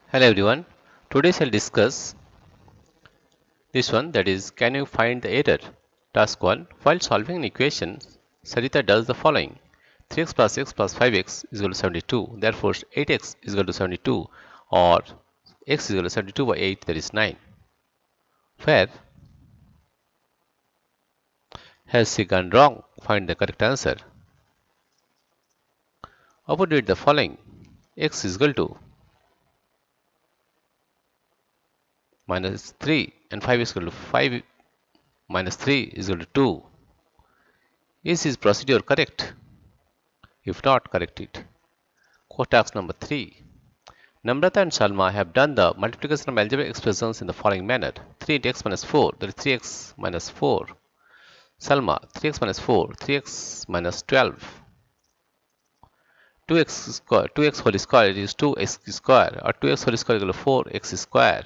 Hello everyone. Today I'll discuss this one, that is, can you find the error? Task 1. While solving an equation, Sarita does the following. 3x plus x plus 5x is equal to 72. Therefore 8x is equal to 72, or x is equal to 72 by 8, that is 9. Where has she gone wrong? Find the correct answer. Observe the following. X is equal to minus 3 and 5 is equal to 5 minus 3 is equal to 2. Is this procedure correct? If not, correct it. Task number 3. Namrata and Salma have done the multiplication of algebraic expressions in the following manner. 3 into x minus 4, that is 3x minus 4. Salma, 3x minus 4, 3x minus 12. 2x square, 2x whole square is 2x square, or 2x whole square equal to 4x square.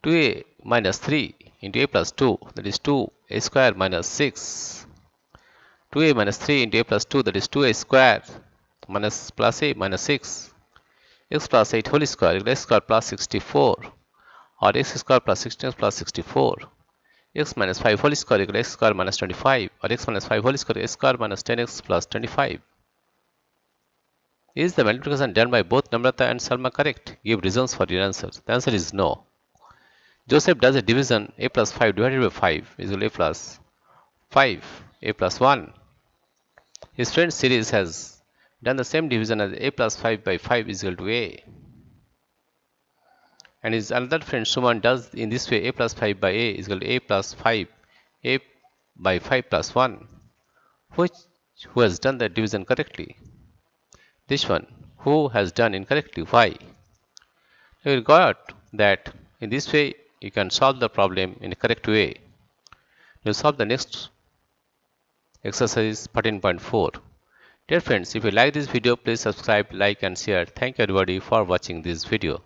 2a minus 3 into a plus 2, that is 2a square minus 6. 2a minus 3 into a plus 2, that is 2a square minus plus a minus 6. X plus 8 whole square equal to x square plus 64, or x square plus 16 plus 64. X minus 5 whole square equal to x square minus 25, or x minus 5 whole square x square minus 10x plus 25. Is the multiplication done by both Namrata and Salma correct? Give reasons for your answer. The answer is no. Joseph does a division a plus 5 divided by 5 is equal to a plus 5, a plus 1. His friend series has done the same division as a plus 5 by 5 is equal to a. And his another friend Suman does in this way: a plus 5 by a is equal to a plus 5, a by 5 plus 1. Who has done the division correctly? This one. Who has done incorrectly? Why? You got that in this way you can solve the problem in a correct way. You solve the next exercise 14.4. Dear friends, if you like this video, please subscribe, like and share. Thank you everybody for watching this video.